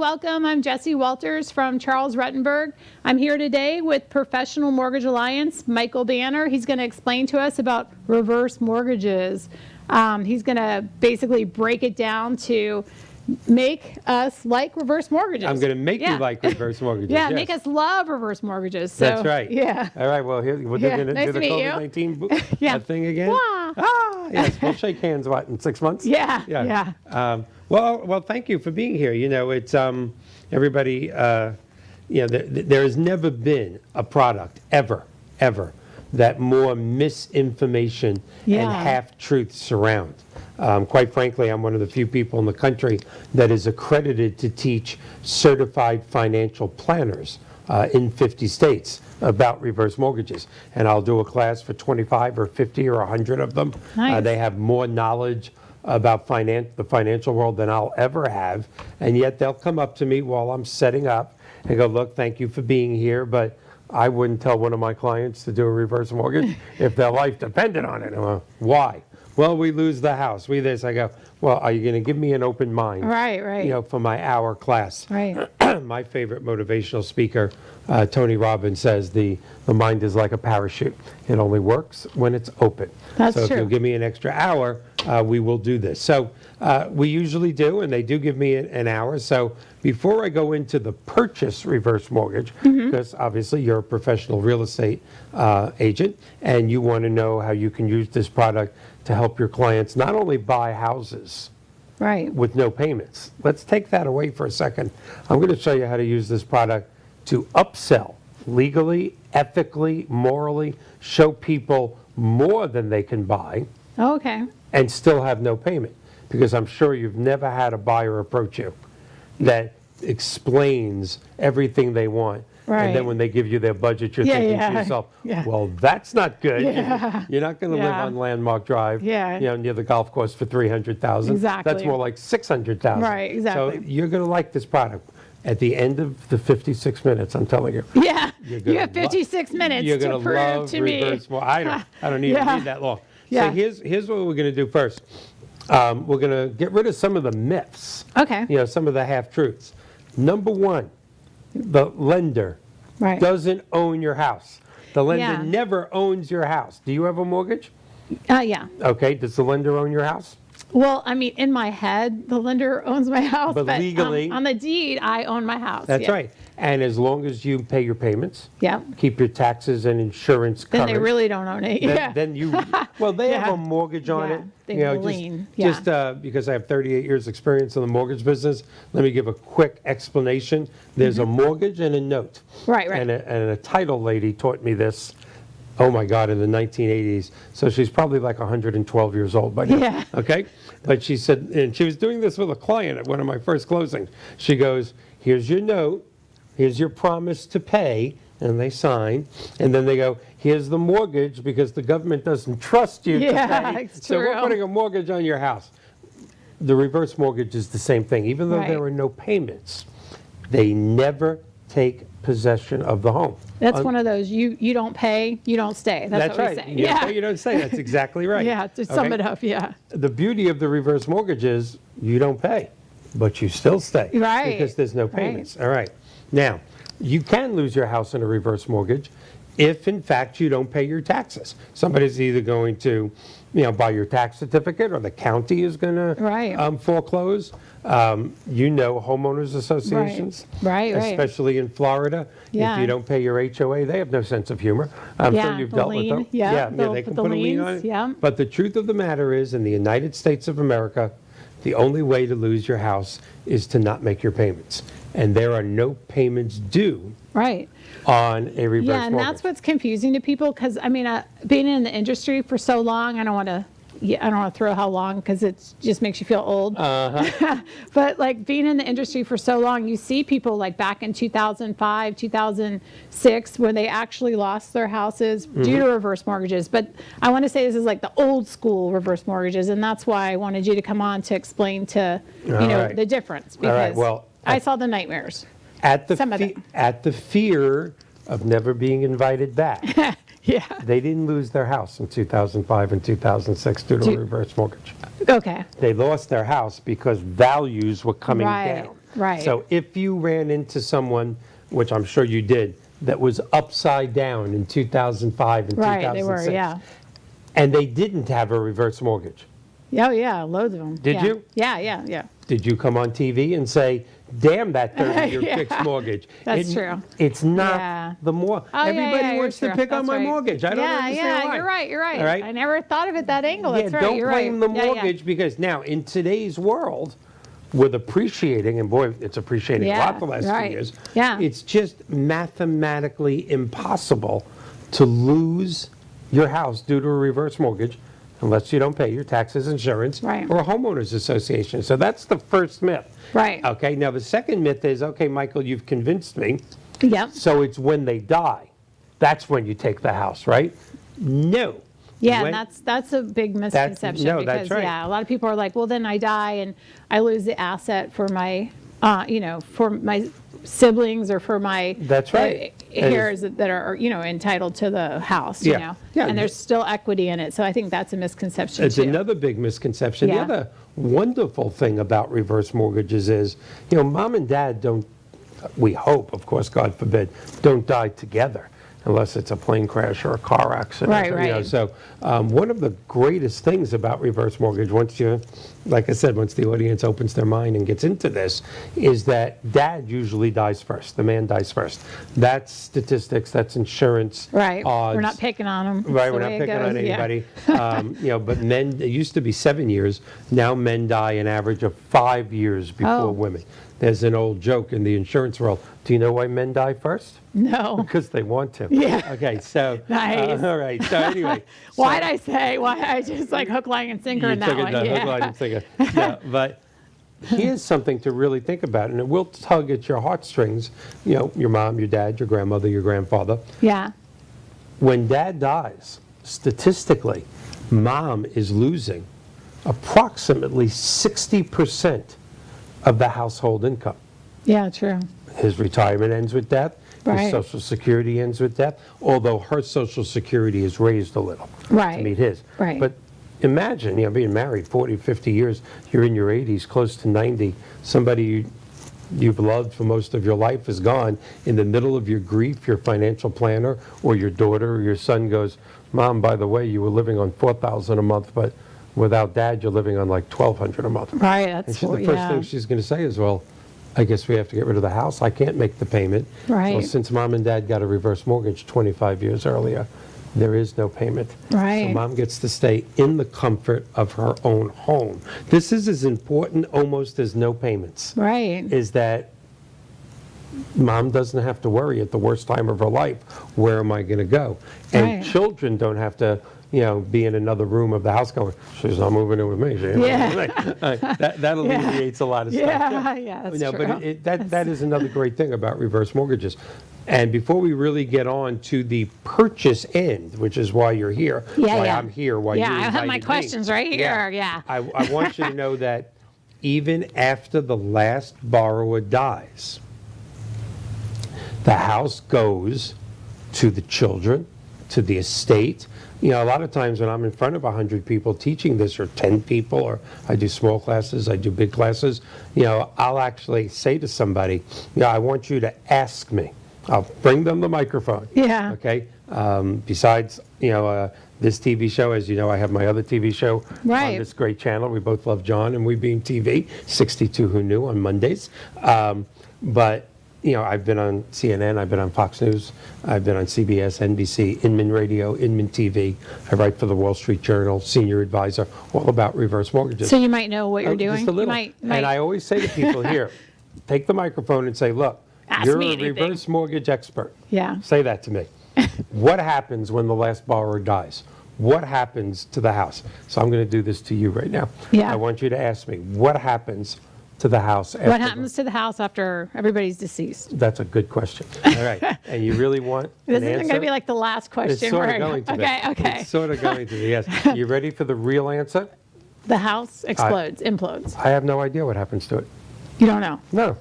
welcome. I'm Jessie Walters from Charles Rutenberg. I'm here today with Professional Mortgage Alliance, Michael Banner. He's going to explain to us about reverse mortgages. He's going to basically break it down to make us like reverse mortgages. I'm going to make you like reverse mortgages. Yeah, yes. Make us love reverse mortgages. So, that's right. Yeah. All right, well, here, we're going to Nice do to the meet COVID-19 thing again. Yes, we'll shake hands, in 6 months? Yeah. Well, thank you for being here. You know, it's everybody, there has never been a product ever that more misinformation and half-truths surround. Quite frankly, I'm one of the few people in the country that is accredited to teach certified financial planners in 50 states about reverse mortgages. And I'll do a class for 25 or 50 or 100 of them. Nice. They have more knowledge about the financial world than I'll ever have. And yet they'll come up to me while I'm setting up and go, look, thank you for being here, but I wouldn't tell one of my clients to do a reverse mortgage if their life depended on it. Why? Well, we lose the house. We this. I go, well, are you going to give me an open mind? Right. You know, for my hour class. Right. My favorite motivational speaker, Tony Robbins, says the mind is like a parachute. It only works when it's open. That's so true. if you'll give me an extra hour, we will do this. So we usually do, and they do give me an hour. So before I go into the purchase reverse mortgage, because obviously you're a professional real estate agent, and you want to know how you can use this product to help your clients not only buy houses with no payments. Let's take that away for a second. I'm going to show you how to use this product to upsell legally, ethically, morally, show people more than they can buy and still have no payment. Because I'm sure you've never had a buyer approach you that explains everything they want. And then when they give you their budget, you're thinking to yourself, well, that's not good. You're not going to live on Landmark Drive near the golf course for $300,000. Exactly. That's more like $600,000. Right, exactly. So you're going to like this product. At the end of the 56 minutes, I'm telling you. Yeah, you have 56 minutes you're to prove to me. I don't even need that long. So here's what we're going to do first. We're going to get rid of some of the myths. Some of the half-truths. Number one, the lender doesn't own your house. The lender never owns your house. Do you have a mortgage? Yeah. Okay, does the lender own your house? Well, I mean, in my head, the lender owns my house, but legally, on the deed, I own my house. That's right. And as long as you pay your payments, Yeah. keep your taxes and insurance covered. Then they really don't own it. Then you, well, they have a mortgage on it. They have a lien. Just because I have 38 years experience in the mortgage business, let me give a quick explanation. There's a mortgage and a note. Right. And a title lady taught me this, oh my God, in the 1980s. So she's probably like 112 years old by now. Yeah. Okay? But she said, and she was doing this with a client at one of my first closings. She goes, here's your note, here's your promise to pay, and they sign. And then they go, here's the mortgage because the government doesn't trust you to pay. It's so true. we're putting a mortgage on your house. The reverse mortgage is the same thing. Even though there are no payments, they never take possession of the home. That's one of those, you don't pay, you don't stay. That's what right. we say. You don't pay, you don't stay. That's exactly right. To sum it up, The beauty of the reverse mortgage is you don't pay, but you still stay. Right. Because there's no payments. All right. Now, you can lose your house in a reverse mortgage if, in fact, you don't pay your taxes. Somebody's either going to, buy your tax certificate, or the county is going to foreclose. Homeowners associations, especially in Florida, if you don't pay your HOA, they have no sense of humor. I'm sure you've dealt with them. They can put a lien on it. But the truth of the matter is, in the United States of America, the only way to lose your house is to not make your payments. And there are no payments due on a reverse mortgage. And that's what's confusing to people, because, I mean, being in the industry for so long, I don't want to throw how long, because it just makes you feel old. But like being in the industry for so long, you see people like back in 2005, 2006, when they actually lost their houses due to reverse mortgages. But I want to say this is like the old school reverse mortgages, and that's why I wanted you to come on to explain to the difference, because I saw the nightmares. At the fear of never being invited back. They didn't lose their house in 2005 and 2006 due to a reverse mortgage. Okay. They lost their house because values were coming down. Right. So if you ran into someone, which I'm sure you did, that was upside down in 2005 and Right, 2006, they were, yeah. and they didn't have a reverse mortgage, Oh, yeah, loads of them. Did yeah. you? Yeah. did you come on TV and say, damn that 30-year Yeah. fixed mortgage? That's true. It's not Yeah. the more. Oh, Everybody you're wants to true. pick on That's my right. mortgage. I don't understand Yeah, why. you're right. All right? I never thought of it that angle. Yeah, That's right. don't You're blame right. the mortgage because now in today's world, with appreciating, and boy, it's appreciating a lot the last few right. years. Yeah. It's just mathematically impossible to lose your house due to a reverse mortgage unless you don't pay your taxes, insurance, Right. or a homeowners association. So that's the first myth. Right. Okay, now the second myth is, okay, Michael, you've convinced me. Yep. So it's when they die. That's when you take the house, right? No. Yeah, When- and that's a big misconception no, because that's right. yeah, a lot of people are like, well, then I die and I lose the asset for my, for my siblings or for my That's right. heirs that are entitled to the house. You Yeah. know, Yeah. and there's still equity in it. So I think that's a misconception It's too. another big misconception. Yeah. The other wonderful thing about reverse mortgages is, mom and dad don't, we hope, of course, God forbid, don't die together unless it's a plane crash or a car accident. Right, right. So one of the greatest things about reverse mortgage, like I said, once the audience opens their mind and gets into this, is that dad usually dies first. The man dies first. That's statistics, that's insurance. Right. Odds. We're not picking on them. Right, we're not picking on anybody. But men, it used to be 7 years. Now men die an average of 5 years before Oh. women. There's an old joke in the insurance world. Do you know why men die first? No. Because they want to. Yeah. Okay, so. Nice. All right, so anyway. Why'd I say? Why I just like hook, line, and sinker You in that took it one? down, hook, line, and sinker. Yeah, but here's something to really think about, and it will tug at your heartstrings. Your mom, your dad, your grandmother, your grandfather. Yeah. When dad dies, statistically, mom is losing approximately 60% of the household income. Yeah. True. His retirement ends with death. Right. His Social Security ends with death, although her Social Security is raised a little Right. to meet his. Right. But imagine, being married 40, 50 years, you're in your 80s, close to 90, somebody you've loved for most of your life is gone. In the middle of your grief, your financial planner or your daughter or your son goes, Mom, by the way, you were living on $4,000 a month, but without dad, you're living on like $1,200 a month. Right. And That's the first thing she's going to say is, well, I guess we have to get rid of the house. I can't make the payment. Right. Well, since mom and dad got a reverse mortgage 25 years earlier, there is no payment. Right. So mom gets to stay in the comfort of her own home. This is as important almost as no payments. Right. Is that mom doesn't have to worry at the worst time of her life, where am I going to go? And Right. children don't have to, be in another room of the house going, she's not moving in with me. She ain't moving Yeah. with me." That alleviates a lot of stuff. Yeah. That's true. But that is another great thing about reverse mortgages. And before we really get on to the purchase end, which is why you're here, why I'm here, why you I have my invited me. questions right here. Yeah. I want you to know that even after the last borrower dies, the house goes to the children, to the estate. A lot of times when I'm in front of 100 people teaching this, or 10 people, or I do small classes, I do big classes, I'll actually say to somebody, I want you to ask me. I'll bring them the microphone. Yeah. Okay? Besides, this TV show, as you know, I have my other TV show Right. on this great channel. We both love John and We Being TV, 62 Who Knew on Mondays. But I've been on CNN, I've been on Fox News, I've been on CBS, NBC, Inman Radio, Inman TV. I write for the Wall Street Journal, senior advisor, all about reverse mortgages. So you might know what you're doing. Just a little. You And I always say to people here, take the microphone and say, look, Ask you're me a anything. reverse mortgage expert. Yeah. Say that to me. What happens when the last borrower dies? What happens to the house? So I'm going to do this to you right now. Yeah. I want you to ask me, what happens to the house after What happens to the house after everybody's deceased? That's a good question. All right. And you really want This an isn't answer? going to be like the last question. It's sort of where- going to be. Okay. It's sort of going to be, yes. You ready for the real answer? The house explodes, implodes. I have no idea what happens to it. You don't know. No.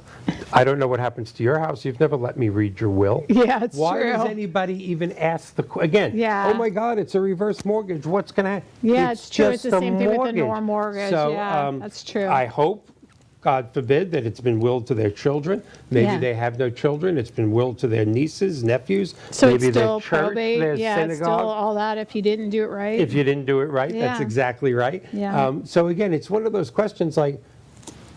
I don't know what happens to your house. You've never let me read your will. Yeah, it's Why true. does anybody even ask again? Yeah. Oh my God, it's a reverse mortgage. What's going to happen? Yeah, it's true. It's just the a same thing with the normal mortgage. So, Yeah, that's true. I hope God forbid, that it's been willed to their children. Maybe Yeah. they have no children. It's been willed to their nieces, nephews. So maybe it's still their church, probate. their Yeah, it's still synagogue. all that if you didn't do it right. If you didn't do it right, that's Yeah. exactly right. Yeah. So again, it's one of those questions like,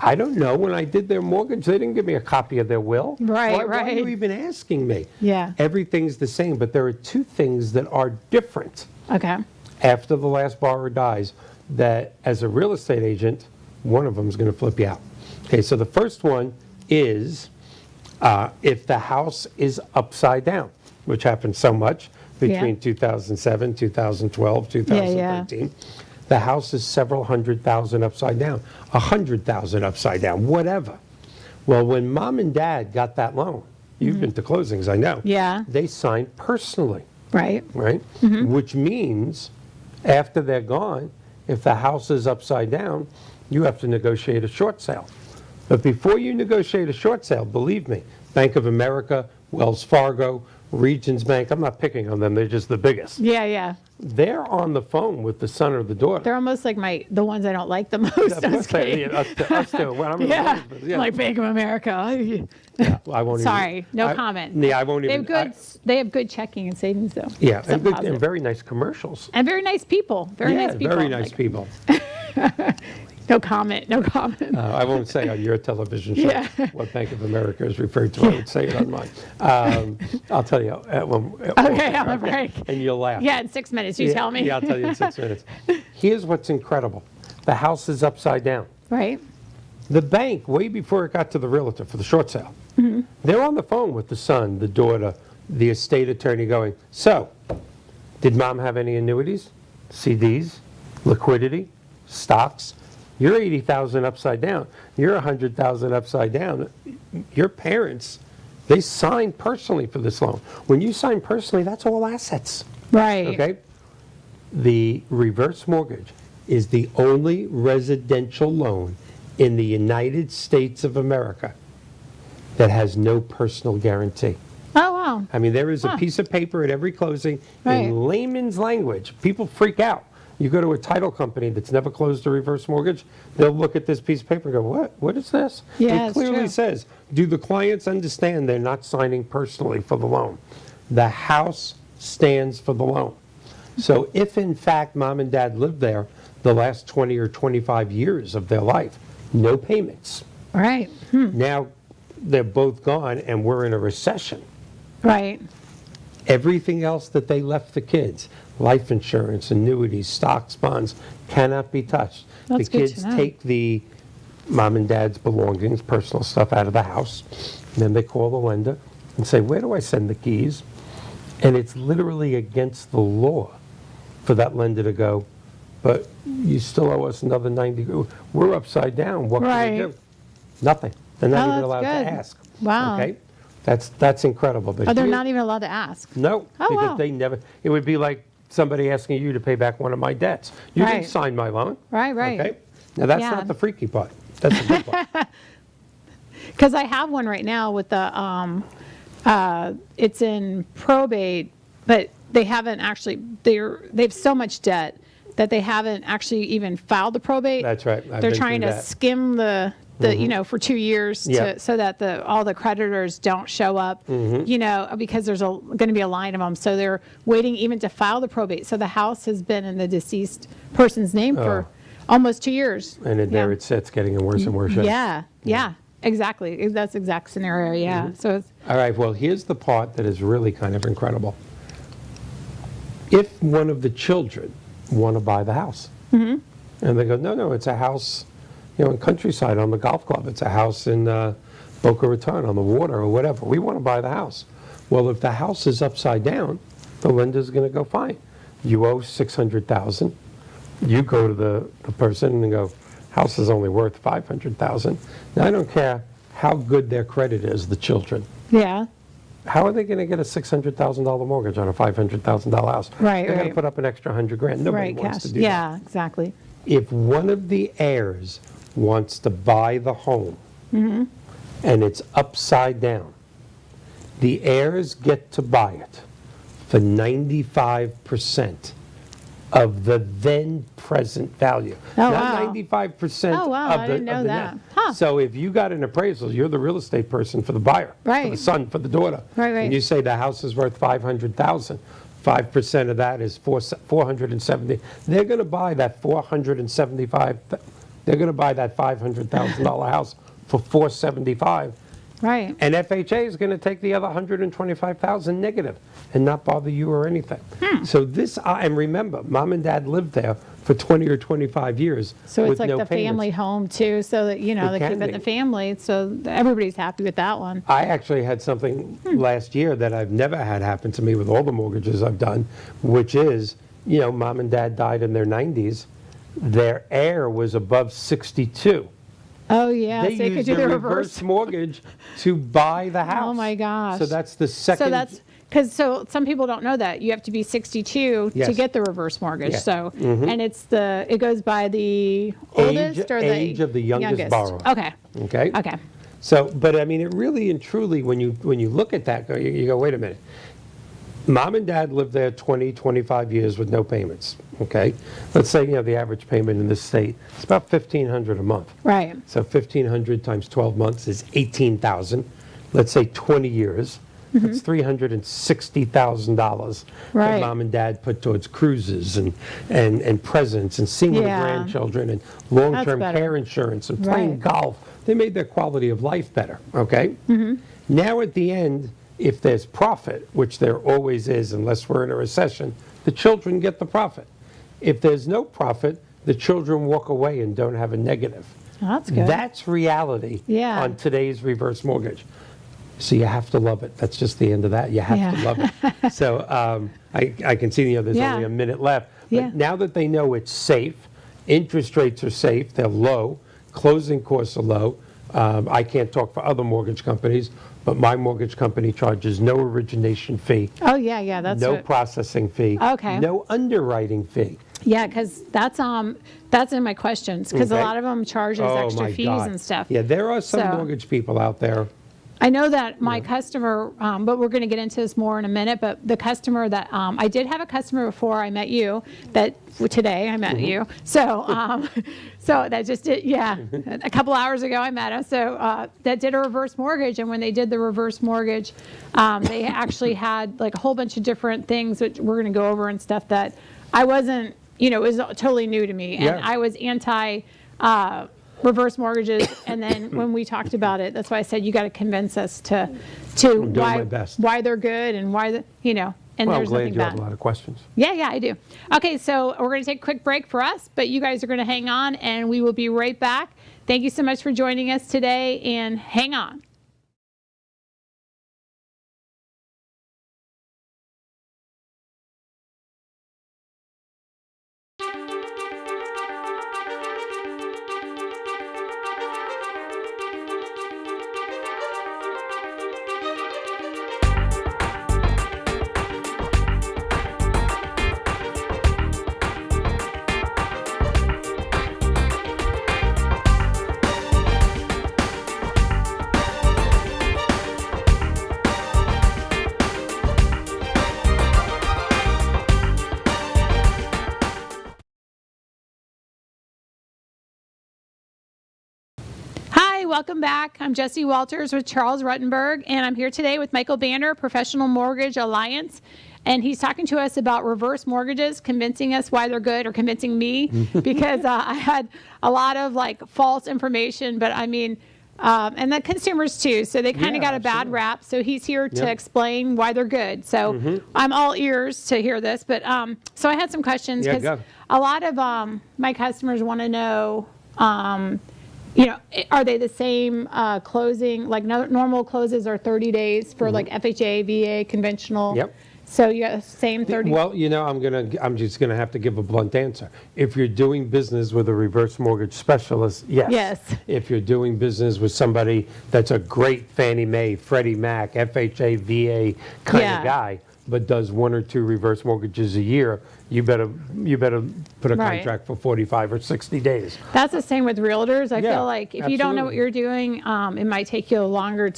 I don't know. When I did their mortgage, they didn't give me a copy of their will. Right, Why are you right. even asking me? Yeah. Everything's the same, but there are two things that are different Okay. after the last borrower dies that, as a real estate agent, one of them is going to flip you out. Okay, so the first one is if the house is upside down, which happens so much between Yeah. 2007, 2012, 2013. The house is several $100,000 upside down, $100,000 upside down, whatever. Well, when mom and dad got that loan, you've been to closings, I know. Yeah. They signed personally, Right. right? Which means after they're gone, if the house is upside down, you have to negotiate a short sale. But before you negotiate a short sale, believe me, Bank of America, Wells Fargo, Regions Bank, I'm not picking on them, they're just the biggest. Yeah, yeah. They're on the phone with the son or the daughter. They're almost like the ones I don't like the most. I'm just kidding. Us too. Well, I'm in the Yeah. mortgage business, Like Bank of America. Well, I won't even- Sorry, no comment. Yeah, I won't They even. have good. They have good checking and savings though. Yeah, Something and, good, and positive. very nice commercials. And very nice people. Very Yeah, nice people. very nice Like, people. No comment. No comment. I won't say on your television show Yeah. what Bank of America is referred to. I would say it on mine. I'll tell you. Okay, on the break. And you'll laugh. Yeah, in 6 minutes, you Yeah, tell me. Yeah, I'll tell you in 6 minutes. Here's what's incredible. The house is upside down. Right. The bank, way before it got to the realtor for the short sale, they're on the phone with the son, the daughter, the estate attorney going, so, did mom have any annuities, CDs, liquidity, stocks? You're 80,000 upside down. You're 100,000 upside down. Your parents, they signed personally for this loan. When you sign personally, that's all assets. Right. Okay? The reverse mortgage is the only residential loan in the United States of America that has no personal guarantee. Oh, wow. I mean, there is a Huh. piece of paper at every closing Right. in layman's language. People freak out. You go to a title company that's never closed a reverse mortgage, they'll look at this piece of paper and go, what? What is this? Yeah, It it's clearly true. says, do the clients understand they're not signing personally for the loan? The house stands for the loan. So if in fact mom and dad lived there the last 20 or 25 years of their life, no payments. Right. Now they're both gone and we're in a recession. Right. Everything else that they left the kids, life insurance, annuities, stocks, bonds, cannot be touched. That's The good to kids know. take the mom and dad's belongings, personal stuff out of the house, and then they call the lender and say, where do I send the keys? And it's literally against the law for that lender to go, but you still owe us another 90. We're upside down. What can we Right. do? Nothing. They're not Oh, even that's allowed good. to ask. Wow. Okay? That's incredible. But Oh, they're here- not even allowed to ask. no, Oh, because wow. they never, it would be like somebody asking you to pay back one of my debts. You didn't Right. sign my loan. Right, right. Okay? Now, that's Yeah. not the freaky part. That's the good part. Because I have one right now with the, it's in probate, but they haven't actually, they have so much debt that they haven't actually even filed the probate. That's right. I've They're been trying through to that. skim for 2 years Yeah. so that all the creditors don't show up, because there's going to be a line of them. So they're waiting even to file the probate. So the house has been in the deceased person's name for almost 2 years. And then there Yeah. it sits, getting in worse and worse shape. Yeah, exactly. That's the exact scenario, yeah. So it's, All right, well, here's the part that is really kind of incredible. If one of the children want to buy the house, and they go, no, it's a house, in Countryside on the golf club. It's a house in Boca Raton on the water or whatever. We want to buy the house. Well, if the house is upside down, the lender's going to go, fine. You owe $600,000. You go to the person and go, house is only worth $500,000. Now, I don't care how good their credit is, the children. yeah, How are they going to get a $600,000 mortgage on a $500,000 house? Right, They're going right. to put up an extra $100,000. Nobody right, wants cash. to do that. Yeah, exactly. If one of the heirs wants to buy the home Mm-hmm. and it's upside down, the heirs get to buy it for 95% of the then present value. Oh, Not wow. 95% Oh, wow, of I the, didn't know of the that. net. Huh. So if you got an appraisal, you're the real estate person for the buyer, for Right. the son, for the daughter. Right, right. And you say the house is worth $500,000. 5% of that is 470. They're going to buy that 475. They're going to buy that $500,000 house for 475. Right. And FHA is going to take the other 125,000 negative and not bother you or anything. So this, and remember, mom and dad lived there for 20 or 25 years So with it's like no the payments. family home too, so that, you know, It they keep can it in be. the family, so everybody's happy with that one. I actually had something last year that I've never had happen to me with all the mortgages I've done, which is, you know, mom and dad died in their 90s. Their heir was above 62. Oh, yeah, They so you could used do the the reverse reverse. mortgage to buy the house. Oh, my gosh. So that's the second. So that's, because so some people don't know that. You have to be 62 to Yes. get the reverse mortgage, Yeah. so, and it goes by the oldest or the age of the youngest borrower. Okay, Okay? okay. So, but I mean, it really and truly, when you look at that, you go, wait a minute. Mom and dad lived there 20, 25 years with no payments, okay? Let's say, you know, the average payment in this state is about $1,500 a month. Right, So 1,500 times 12 months is 18,000. Let's say 20 years, that's $360,000 Right. that mom and dad put towards cruises and presents and seeing the Yeah. grandchildren and long-term better. care insurance and playing Right. golf. They made their quality of life better, okay? Mm-hmm. Now at the end, if there's profit, which there always is unless we're in a recession, the children get the profit. If there's no profit, the children walk away and don't have a negative. Oh, that's good. That's reality Yeah. on today's reverse mortgage. So you have to love it. That's just the end of that. You have to Yeah. love it. So I can see, you know, there's Yeah. only a minute left. But Yeah. now that they know it's safe, interest rates are safe, they're low, closing costs are low. I can't talk for other mortgage companies, but my mortgage company charges no origination fee, Oh, yeah, that's no what, processing fee, Okay. no underwriting fee. yeah, because that's in my questions, because a Okay. lot of them charge us Oh, extra my fees God. and stuff. Yeah, there are some So- mortgage people out there. I know that my customer, but we're going to get into this more in a minute, but the customer that, I did have a customer before I met you, that, today I met you, so, so that just did, yeah, a couple hours ago I met him, so, that did a reverse mortgage, and when they did the reverse mortgage, they actually had like a whole bunch of different things, which we're going to go over and stuff that I wasn't, you know, it was totally new to me, and Yeah. I was anti, reverse mortgages, and then when we talked about it, that's why I said you got to convince us to doing my best. why they're good and why the, you know, and Well, I'm there's glad nothing you have bad. a lot of questions. Yeah, I do. Okay, so we're going to take a quick break for us, but you guys are going to hang on, and we will be right back. Thank you so much for joining us today, and hang on. Hi, welcome back. I'm Jessie Walters with Charles Rutenberg, and I'm here today with Michael Banner, Professional Mortgage Alliance, and he's talking to us about reverse mortgages, convincing us why they're good, or convincing me, because I had a lot of like false information, but I mean, and the consumers too, so they kind of Yeah, got a bad absolutely. rap, so he's here to Yep. explain why they're good. So I'm all ears to hear this, but so I had some questions, Yeah, because go. a lot of my customers want to know, you know, are they the same closing, like normal closes are 30 days for like FHA, VA, conventional? Yep. So you got the same 30? Well, you know, I'm just gonna have to give a blunt answer. If you're doing business with a reverse mortgage specialist, yes. Yes. If you're doing business with somebody that's a great Fannie Mae, Freddie Mac, FHA, VA kind Yeah. of guy, but does 1 or 2 reverse mortgages a year, you better put a Right. contract for 45 or 60 days. That's the same with realtors. I Yeah, feel like if you don't know what absolutely. you're doing, it might take you longer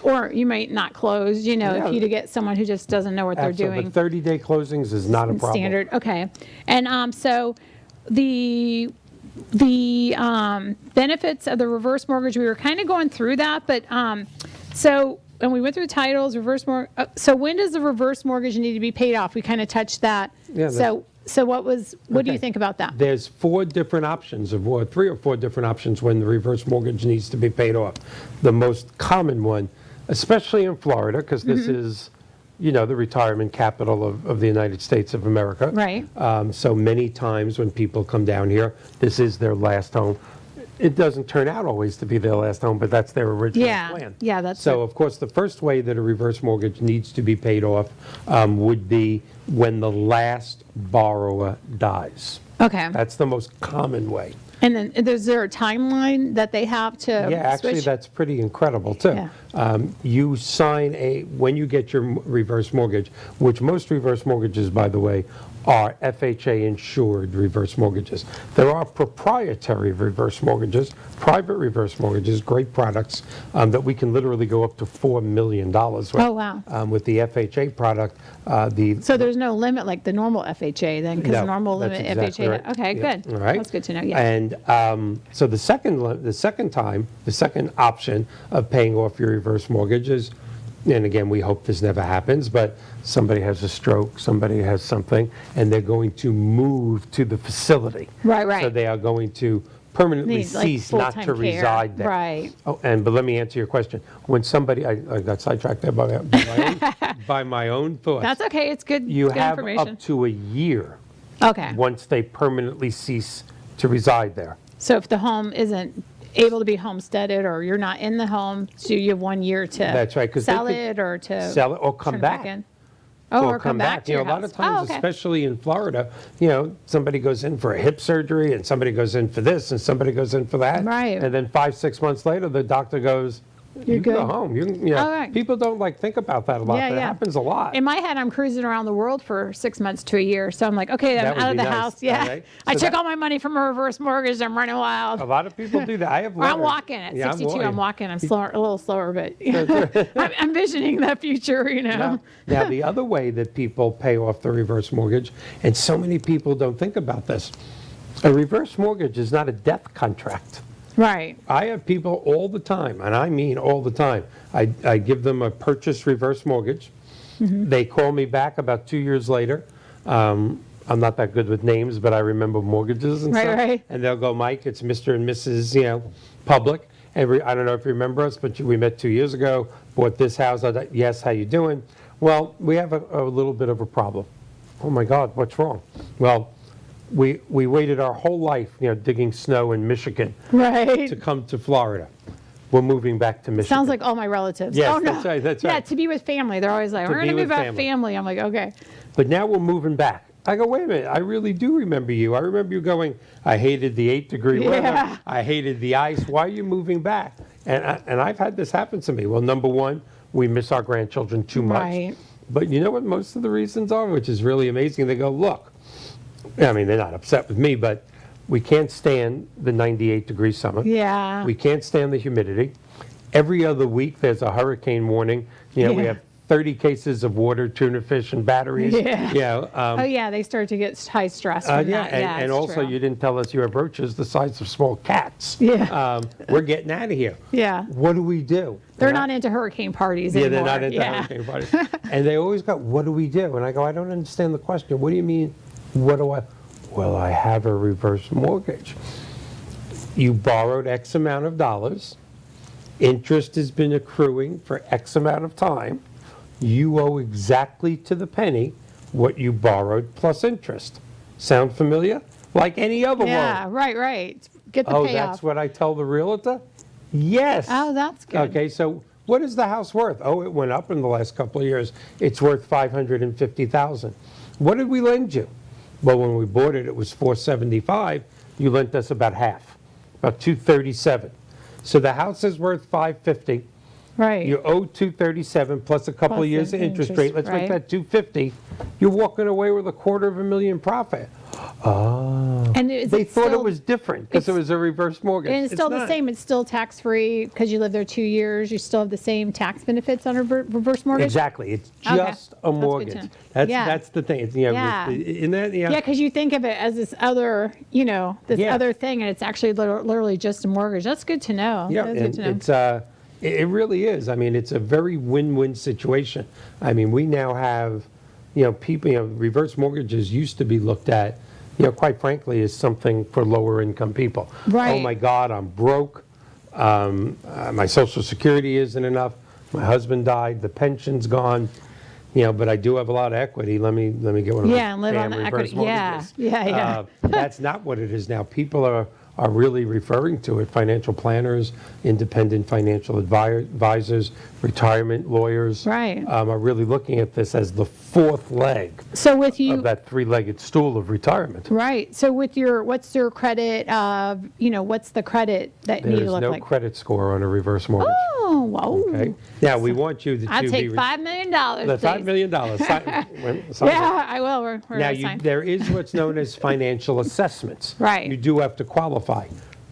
or you might not close, Yeah. if you to get someone who just doesn't know what they're Absolutely. doing. But 30-day closings is not a problem. Standard, okay. And so the benefits of the reverse mortgage, we were kind of going through that, but so when we went through titles, so when does the reverse mortgage need to be paid off? We kind of touched that. Yeah, So what do you Okay. think about that? There's 4 different options, or 3 or 4 different options when the reverse mortgage needs to be paid off. The most common one, especially in Florida, because this Mm-hmm. is, the retirement capital of the United States of America. Right. So many times when people come down here, this is their last home. It doesn't turn out always to be their last home, but that's their original plan. Yeah, that's So, it. of course, the first way that a reverse mortgage needs to be paid off would be when the last borrower dies. Okay. That's the most common way. And then is there a timeline that they have to Yeah, actually, switch? that's pretty incredible, too. Yeah. You sign when you get your reverse mortgage, which most reverse mortgages, by the way, are FHA-insured reverse mortgages. There are proprietary reverse mortgages, private reverse mortgages, great products that we can literally go up to $4 million with. Oh, wow. With the FHA product, So there's no limit like the normal FHA then, because No, normal that's limit exactly FHA. right. Okay, Yeah, good. all right. That's good to know, yeah. And so the second option of paying off your reverse mortgage is, and again, we hope this never happens, but somebody has a stroke, somebody has something, and they're going to move to the facility. Right, right. So they are going to permanently Need, like, cease not full-time to care. reside there. Right. Oh, but let me answer your question. When somebody, I got sidetracked there by my own thoughts. That's okay, it's good You good have information. up to a year Okay, once they permanently cease to reside there. so if the home isn't able to be homesteaded or you're not in the home, so you have 1 year to That's right, 'cause they sell could it or to sell it or come turn it back. in? Oh, Or or come back to your a lot house. of times, Oh, okay. especially in Florida, somebody goes in for a hip surgery and somebody goes in for this and somebody goes in for that. Right. And then 5-6 months later, the doctor goes, You're you can go good. home. All right. People don't think about that a lot, Yeah, but it yeah. happens a lot. In my head, I'm cruising around the world for 6 months to a year. So I'm like, okay, That I'm would out of be the nice, house. Yeah. all right? I So took that- all my money from a reverse mortgage. I'm running wild. A lot of people do that. I have Or I'm learned. walking at Yeah, 62. I'm walking. I'm slower, a little slower, but I'm envisioning the future, Now, the other way that people pay off the reverse mortgage, and so many people don't think about this, a reverse mortgage is not a death contract. Right. I have people all the time, and I mean all the time. I give them a purchase reverse mortgage. Mm-hmm. They call me back about 2 years later. I'm not that good with names, but I remember mortgages and Right, stuff. right. And they'll go, Mike, it's Mr. and Mrs. Public. I don't know if you remember us, but we met 2 years ago. Bought this house. Yes, how you doing? Well, we have a little bit of a problem. Oh my God, what's wrong? Well, we waited our whole life, digging snow in Michigan Right. to come to Florida. We're moving back to Michigan. Sounds like all my relatives. Yes, oh, no. that's right, that's Yeah, right. to be with family. They're always like, To we're going be to with move out family. family. I'm like, okay. But now we're moving back. I go, wait a minute, I really do remember you. I remember you going, I hated the 8-degree Yeah. weather. I hated the ice. Why are you moving back? And I've had this happen to me. Well, number one, we miss our grandchildren too much. Right. But you know what most of the reasons are, which is really amazing? They go, look, I mean, they're not upset with me, but we can't stand the 98-degree summer. Yeah. We can't stand the humidity. Every other week, there's a hurricane warning. We Yeah. have 30 cases of water, tuna fish, and batteries. Yeah. Um, Oh, yeah, they start to get high stress from yeah, that. Yeah, and it's also true. you didn't tell us you have roaches the size of small cats. Yeah. We're getting out of here. Yeah. What do we do? They're And not into hurricane parties Yeah, anymore. they're not into hurricane parties. And they always go, what do we do? And I go, I don't understand the question. What do you mean, what do I? Well, I have a reverse mortgage. You borrowed X amount of dollars. Interest has been accruing for X amount of time. You owe exactly to the penny what you borrowed plus interest. Sound familiar? Like any other Yeah, loan. right. Get the Oh, payoff. that's what I tell the realtor? Yes. Oh, that's good. Okay, so what is the house worth? Oh, it went up in the last couple of years. It's worth $550,000. What did we lend you? Well, when we bought it, it was $475. You lent us about half, about $237. So the house is worth $550. Right. You owe 237 plus a couple Plus of years the of interest interest, rate. Let's make right. that 250. You're walking away with $250,000 profit. Oh. And is They it thought it still- was different because it it's- was a reverse mortgage. And it's still the not. same, it's still tax-free because you live there 2 years, you still have the same tax benefits on a reverse mortgage? Exactly. It's Okay. just a That's good mortgage. to know. That's Yeah. that's the thing. It's, you know, Yeah. in that, Yeah, because you think of it as this other, this Yeah. other thing, and it's actually literally just a mortgage. That's good to know. Yeah, That's good and to know. it's it really is. I mean, it's a very win-win situation. I mean, we now have, people, reverse mortgages used to be looked at, quite frankly, as something for lower income people. Right. Oh my God, I'm broke. My Social Security isn't enough. My husband died. The pension's gone. But I do have a lot of equity. Let me get one of those Yeah, and live on damn the reverse equity. Yeah, mortgages. yeah. That's not what it is now. People are really referring to it. Financial planners, independent financial advisors, retirement lawyers Right. are really looking at this as the fourth leg So with you, of that three-legged stool of retirement. right, so with what's your credit, what's the credit that you need There's to look no like? credit score on a reverse mortgage. Oh, whoa. Okay. Now we want you to I'll be take $5 million, the $5 please. million. Yeah, I will. We're Now, gonna sign. there is what's known as financial assessments. Right. You do have to qualify,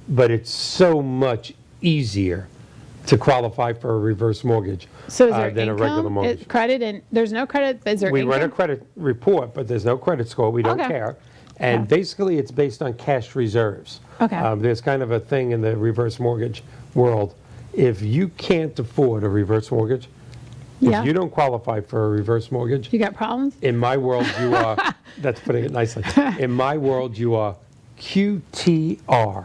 but it's so much easier to qualify for a reverse mortgage So is there than a regular income, mortgage. credit, and there's no credit, is there We run a income? credit report, but there's no credit score. We don't Okay. care. And basically, it's based on cash reserves. Okay. There's kind of a thing in the reverse mortgage world. If you can't afford a reverse mortgage, Yeah. if you don't qualify for a reverse mortgage, You got problems? in my world, you are, that's putting it nicely. In my world, you are QTR,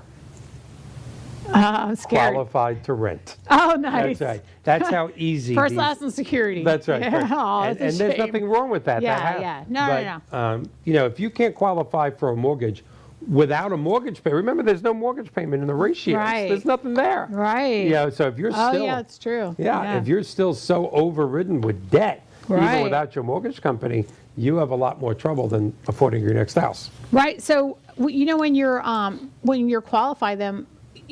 I'm scared. qualified to rent. Oh, nice. That's right. That's how easy. First, these- last, and security. That's right. Yeah. correct. Oh, and that's a there's shame. nothing wrong with that. Yeah, That yeah. No, but, if you can't qualify for a mortgage without a mortgage payment, remember, there's no mortgage payment in the ratios. Right. There's nothing there. Right. So if you're Oh, still, yeah, it's true. Yeah, if you're still so overridden with debt, even Right. without your mortgage company, you have a lot more trouble than affording your next house. Right. So, when you're qualifying them,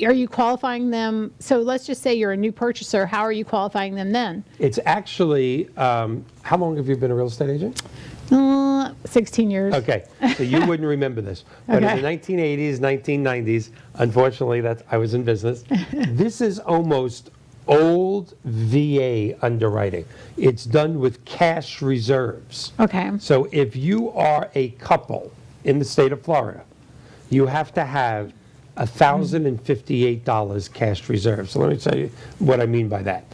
are you qualifying them? So let's just say you're a new purchaser. How are you qualifying them then? It's actually, how long have you been a real estate agent? 16 years. Okay, so you wouldn't remember this, but in Okay. the 1980s, 1990s, unfortunately, I was in business. This is almost old VA underwriting. It's done with cash reserves. Okay. So if you are a couple in the state of Florida, you have to have $1,058 cash reserves. So let me tell you what I mean by that.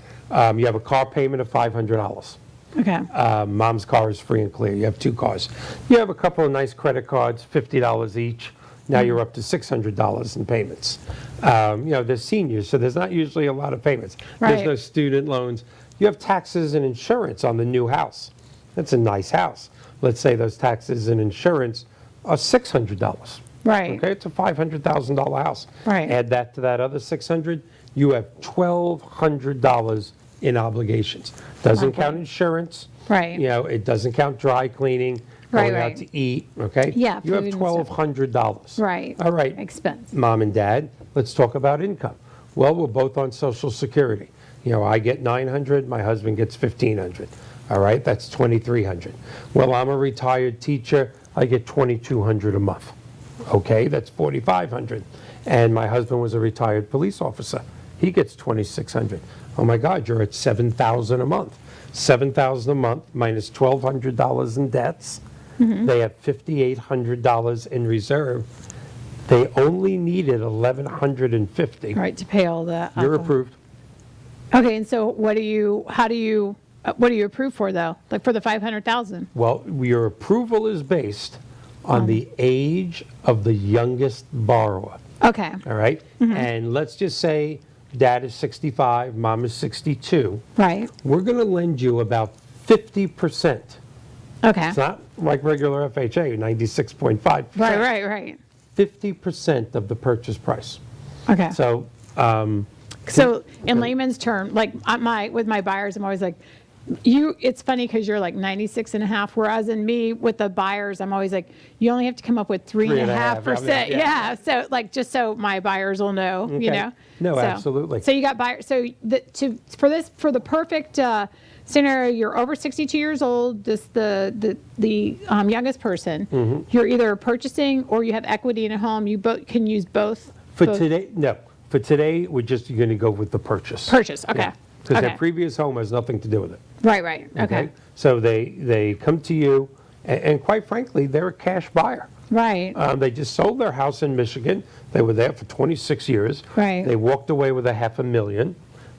You have a car payment of $500. Okay. Mom's car is free and clear. You have two cars. You have a couple of nice credit cards, $50 each. Now you're up to $600 in payments. They're seniors, so there's not usually a lot of payments. There's Right. no student loans. You have taxes and insurance on the new house. That's a nice house. Let's say those taxes and insurance are $600. Right. Okay, it's a $500,000 house. Right. Add that to that other $600, you have $1,200 in obligations. Doesn't count insurance. Right. It doesn't count dry cleaning, Right, going out right. to eat, okay? Yeah, You have food and stuff. $1,200. Right. All right. Expense. Mom and Dad, let's talk about income. Well, we're both on Social Security. I get $900, my husband gets $1,500. All right, that's $2,300. Well, I'm a retired teacher, I get $2,200 a month. Okay, that's $4,500. And my husband was a retired police officer. He gets $2,600. Oh my God, you're at $7,000 a month. $7,000 a month minus $1,200 in debts. They have $5,800 in reserve. They only needed $1,150. Right, to pay all that. You're off. approved. Okay, and so what do you approve for though? Like for the 500,000? Well, your approval is based on the age of the youngest borrower. Okay. All right? And let's just say dad is 65, mom is 62. Right. We're going to lend you about 50%. Okay. It's not like regular FHA, 96.5%. Right. 50% of the purchase price. Okay. So, So in layman's term, like with my buyers, I'm always like, It's funny because you're like 96 and a half, whereas in me with the buyers, I'm always like, you only have to come up with 3.5%. Yeah. So like, just so my buyers will know, you know? No, So- absolutely. So you got buyers. So for the perfect scenario, you're over 62 years old, the youngest person, you're either purchasing or you have equity in a home. You both can use both. For today, no. For today, we're just going to go with the purchase. Purchase, okay. Because Okay. their previous home has nothing to do with it. Right. Okay. So they come to you, and quite frankly, they're a cash buyer. Right. They just sold their house in Michigan. They were there for 26 years. Right. They walked away with $500,000.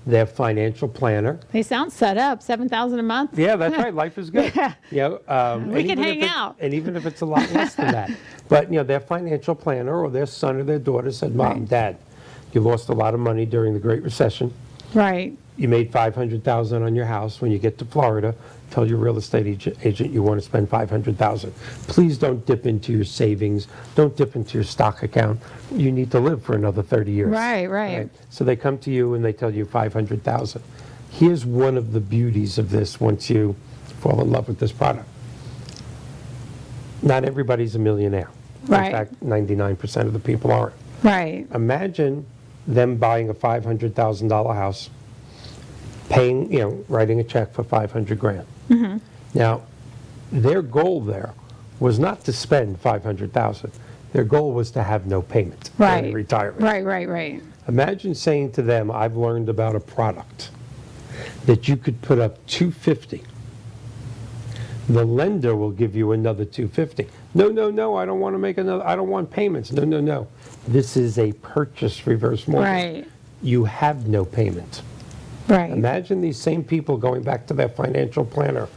Their financial planner. They sound set up, $7,000 a month. Yeah, that's right. Life is good. You know, We can hang out. And even if it's a lot less than that. But, you know, their financial planner or their son or their daughter said, Mom, Dad, you lost a lot of money during the Great Recession. Right. You made $500,000 on your house. When you get to Florida, tell your real estate agent you want to spend $500,000. Please don't dip into your savings. Don't dip into your stock account. You need to live for another 30 years. Right. So they come to you and they tell you $500,000. Here's one of the beauties of this once you fall in love with this product. Not everybody's a millionaire. Right. In fact, 99% of the people aren't. Right. Imagine them buying a $500,000 house, paying, you know, writing a check for $500,000. Now, their goal there was not to spend $500,000. Their goal was to have no payment during retirement. Right. Imagine saying to them, I've learned about a product that you could put up $250,000. The lender will give you another $250,000. No, I don't want to make another, I don't want payments. No. This is a purchase reverse mortgage. Right. You have no payment. Right. Imagine these same people going back to their financial planner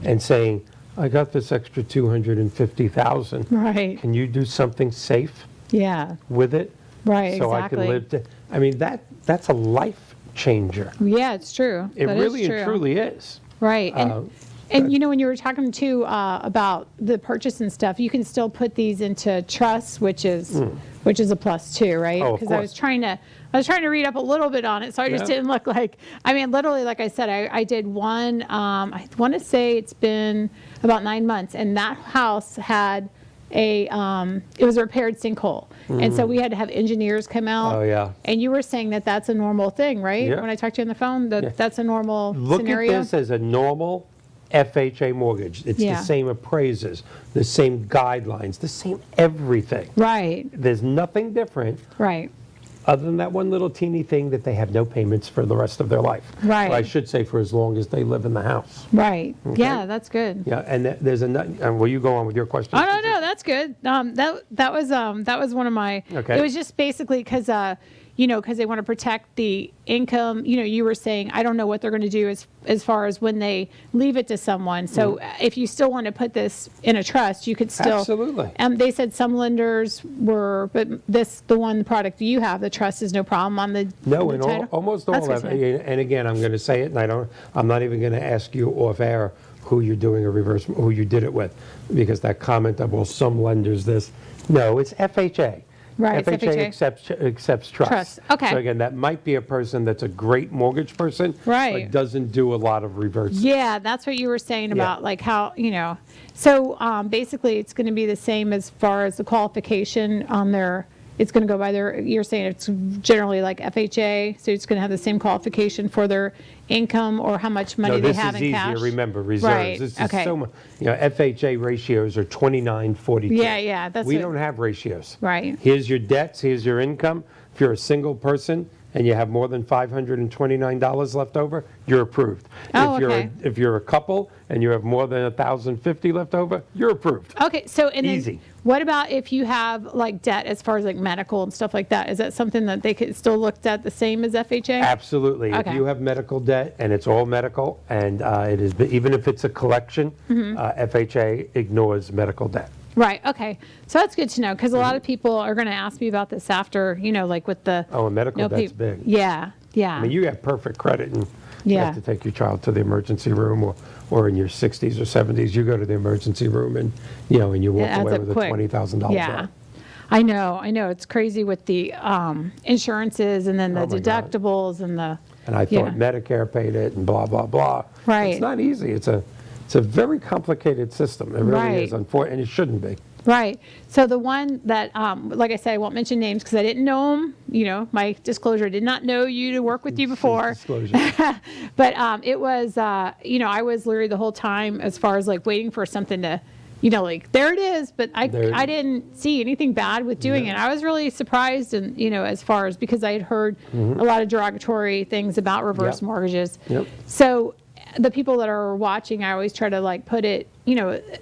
and saying, I got this extra $250,000. Right. Can you do something safe Yeah. with it? Right. So exactly. I can live. I mean, that's a life changer. Yeah, it's true. It That really is true. and truly is. Right. And you know, when you were talking too about the purchase and stuff, you can still put these into trusts, which is a plus too, right? Oh, of Because I was trying to read up a little bit on it, so I just didn't look like. I mean, literally, like I said, I did one. I want to say it's been about 9 months, and that house had it was a repaired sinkhole, and so we had to have engineers come out. Oh, yeah. And you were saying that that's a normal thing, right? Yeah. When I talked to you on the phone, that's a normal Look scenario. at this as a normal FHA mortgage. It's Yeah. the same appraisers, the same guidelines, the same everything. Right. There's nothing different Right. other than that one little teeny thing that they have no payments for the rest of their life. Right. Or I should say for as long as they live in the house. Right. Yeah, that's good. Yeah, and there's will you go on with your question? Oh no, that's good. That was one of my. Okay. It was just basically because because they want to protect the income. You know, you were saying I don't know what they're going to do as far as when they leave it to someone. So if you still want to put this in a trust, you could still. Absolutely. They said some lenders were, but the one product you have, the trust is no problem on the. No, the and title? almost That's all of good it. And again, I'm going to say it, and I'm not even going to ask you off air who you're doing who you did it with, because that comment of, well, some lenders this. No, it's FHA. Right, it's FHA accepts trust. Trust, okay. So again, that might be a person that's a great mortgage person, Right. but doesn't do a lot of reverse. Yeah, that's what you were saying about like how, so basically it's going to be the same as far as the qualification on their, it's going to go by you're saying it's generally like FHA, so it's going to have the same qualification for their income or how much money they have in cash. This is easier, remember, reserves. Right, This is okay. so much, FHA ratios are 29-42. Yeah, that's We what- don't have ratios. Right. Here's your debts, here's your income. If you're a single person and you have more than $529 left over, you're approved. Oh, If you're a couple and you have more than $1,050 left over, you're approved. Okay, so and then Easy. what about if you have like debt as far as like medical and stuff like that? Is that something that they could still look at the same as FHA? Absolutely. If Okay. you have medical debt and it's all medical and it is, even if it's a collection, Mm-hmm. FHA ignores medical debt. Right, okay. So that's good to know because a lot of people are going to ask me about this after, like with the. Oh, and medical no, debt's peop- big. Yeah. I mean, you have perfect credit and you Yeah. have to take your child to the emergency room or in your 60s or 70s, you go to the emergency room and, and you walk adds away up with a quick. $20,000 Yeah. bill. I know. It's crazy with the insurances and then the Oh, my God. deductibles and the. and I thought Yeah. Medicare paid it and blah, blah, blah. Right. It's not easy. It's a very complicated system. It really Right. is, and it shouldn't be. Right. So the one that, like I said, I won't mention names because I didn't know them. You know, my disclosure, I did not know you to work with you before. Disclosure. But it was, I was literally the whole time as far as like waiting for something to, like there it is. But I didn't see anything bad with doing it. I was really surprised, and as far as because I had heard a lot of derogatory things about reverse mortgages. Yep. So the people that are watching, I always try to like put it,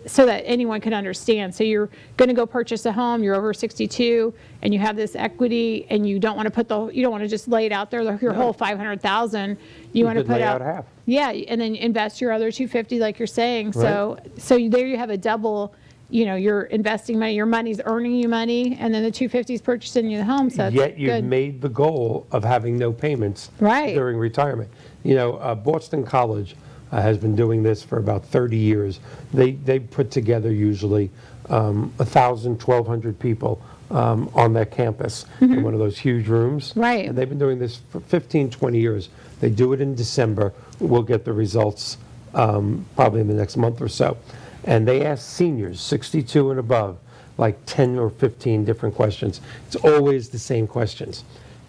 so that anyone can understand. So you're going to go purchase a home, you're over 62, and you have this equity, and you don't want to you don't want to just lay it out there, your whole 500,000. You want to could put lay out half. Yeah, and then invest your other 250, like you're saying. So there you have a double. You're investing money, your money's earning you money, and then the 250 is purchasing you the home. So that's Yet you've good. made the goal of having no payments Right. during retirement. Boston College has been doing this for about 30 years. They put together usually 1,000, 1,200 people on their campus in one of those huge rooms. Right. And they've been doing this for 15, 20 years. They do it in December. We'll get the results probably in the next month or so. And they ask seniors, 62 and above, like 10 or 15 different questions. It's always the same questions.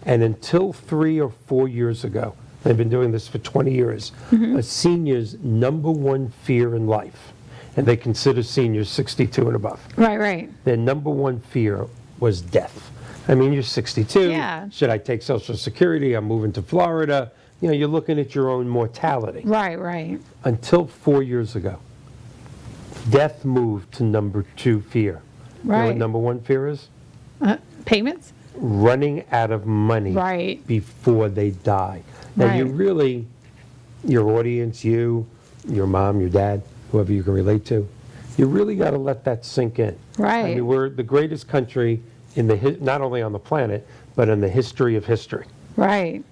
And until 3 or 4 years ago, they've been doing this for 20 years, a senior's number one fear in life, and they consider seniors 62 and above. Right. Their number one fear was death. I mean, you're 62. Yeah. Should I take Social Security? I'm moving to Florida. You're looking at your own mortality. Right. Until 4 years ago, death moved to number 2 fear. You know Right. what number 1 fear is? Payments? Running out of money Right. before they die. Now, you Right. really, your audience, your mom, your dad, whoever you can relate to, you really got to let that sink in. Right. I mean, we're the greatest country in not only on the planet, but in the history of history. Right.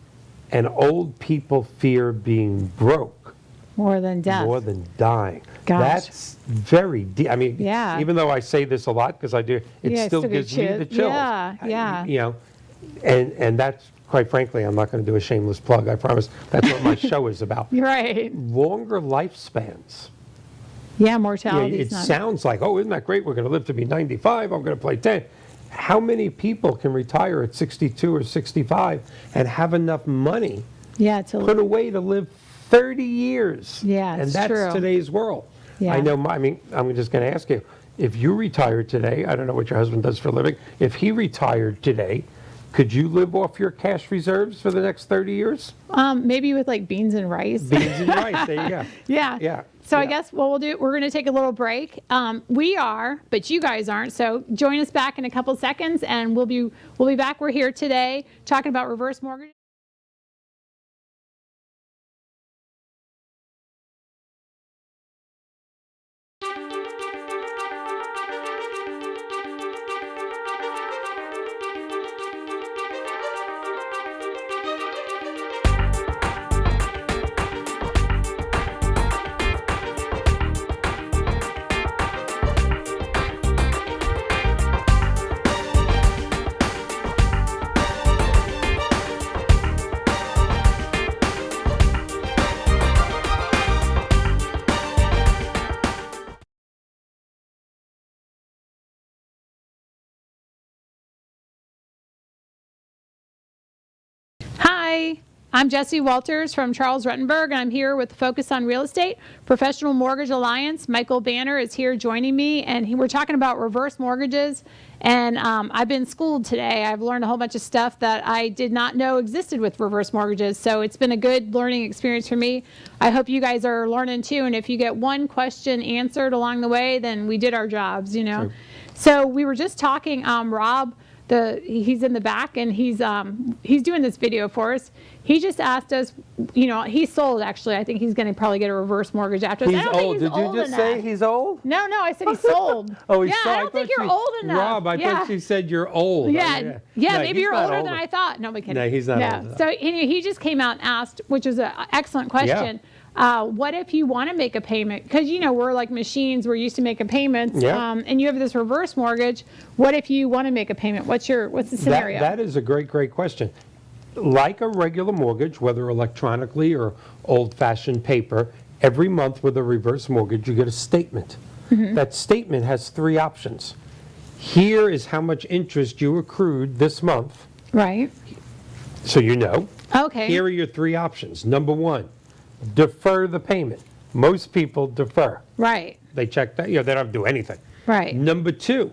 And old people fear being broke More than death. more than dying. Gosh. That's very deep. I mean, Yeah. even though I say this a lot, because I do, it Yeah, it still still gives gives me the chills. chills. Yeah. And that's, quite frankly, I'm not going to do a shameless plug, I promise. That's what my show is about. Right. Longer lifespans. Yeah, mortality It is not. sounds like, oh, isn't that great? We're going to live to be 95. I'm going to play 10. How many people can retire at 62 or 65 and have enough money Yeah, put away to live 30 years? Yeah, and it's that's true. today's world. Yeah. I know, I'm just going to ask you, if you retired today, I don't know what your husband does for a living, if he retired today, could you live off your cash reserves for the next 30 years? Maybe with like beans and rice. Beans and rice, there you go. Yeah. Yeah. So I Yeah. guess what we'll do, we're going to take a little break. We are, but you guys aren't. So join us back in a couple seconds, and we'll be back. We're here today talking about reverse mortgage. Hi, I'm Jessie Walters from Charles Rutenberg, and I'm here with the Focus on Real Estate Professional Mortgage Alliance. Michael Banner is here joining me, and we're talking about reverse mortgages. And I've been schooled today. I've learned a whole bunch of stuff that I did not know existed with reverse mortgages. So it's been a good learning experience for me. I hope you guys are learning too. And if you get one question answered along the way, then we did our jobs, Sure. So we were just talking, Rob, he's in the back, and he's doing this video for us. He just asked us, he's sold, actually. I think he's going to probably get a reverse mortgage after this. He's I don't think old. he's Did you old just enough. say he's old? No, I said he's sold. Oh, he's yeah, sold. I don't think you're old enough. Rob, I thought you said you're old. Yeah, No, maybe he's you're not older old than enough. I thought. No, we kidding. No, he's not old enough. So he just came out and asked, which is an excellent question. What if you want to make a payment? Because, we're like machines. We're used to making payments. Yeah. And you have this reverse mortgage. What if you want to make a payment? What's the scenario? That is a great question. like a regular mortgage, whether electronically or old-fashioned paper, every month with a reverse mortgage, you get a statement. That statement has 3 options. Here is how much interest you accrued this month, Right. so you know. Okay. Here are your 3 options. Number 1, defer the payment. Most people defer. Right. They check that, they don't do anything. Right. Number 2,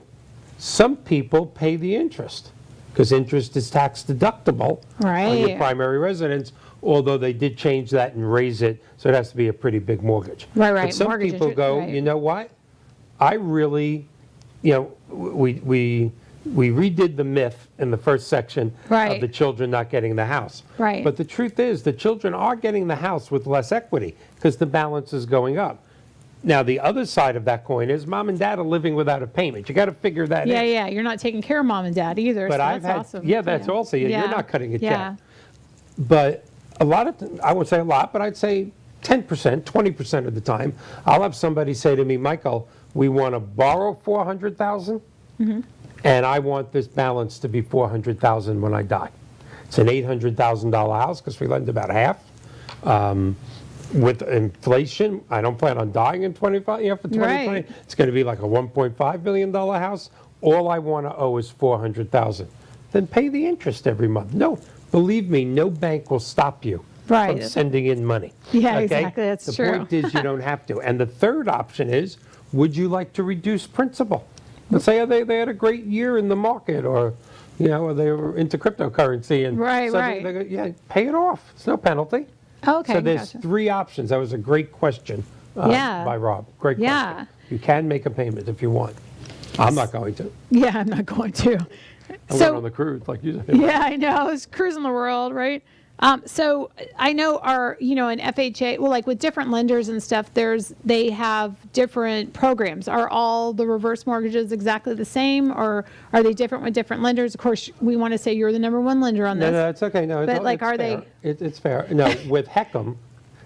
some people pay the interest because interest is tax deductible on your Right. primary residence, although they did change that and raise it, so it has to be a pretty big mortgage. Right, right. But some Mortgage people interest, go, right. you know what? I really, we redid the myth in the first section of Right. the children not getting the house. Right. But the truth is, the children are getting the house with less equity because the balance is going up. Now, the other side of that coin is mom and dad are living without a payment. You got to figure that Yeah, in. yeah. You're not taking care of mom and dad either. But so I've that's had, awesome. yeah, that's also, you're Yeah. not cutting a check. Yeah. But a lot of, I won't say a lot, but I'd say 10%, 20% of the time, I'll have somebody say to me, Michael, we want to borrow $400,000, and I want this balance to be $400,000 when I die. It's an $800,000 house because we lend about half. With inflation, I don't plan on dying in 25, for 2020. Right. It's going to be like a $1.5 million house. All I want to owe is $400,000. Then pay the interest every month. No, believe me, no bank will stop you Right. from sending in money. Yeah, okay? exactly, that's the true. point is you don't have to. And the third option is, would you like to reduce principal? Let's say they had a great year in the market, or or they were into cryptocurrency, and Right, suddenly right. they go, yeah, pay it off. It's no penalty. Okay. So there's Gotcha. 3 options. That was a great question Yeah. by Rob. Great question. Yeah. You can make a payment if you want. I'm not going to. Yeah, I'm not going to. I went on the cruise, like you said. Yeah, I know. I was cruising the world, right? So I know in FHA, well, like with different lenders and stuff, they have different programs. Are all the reverse mortgages exactly the same, or are they different with different lenders? Of course, we want to say you're the number 1 lender on No, this. no, it's okay. No, But, like, it's are fair. they- It's fair. No, with HECM,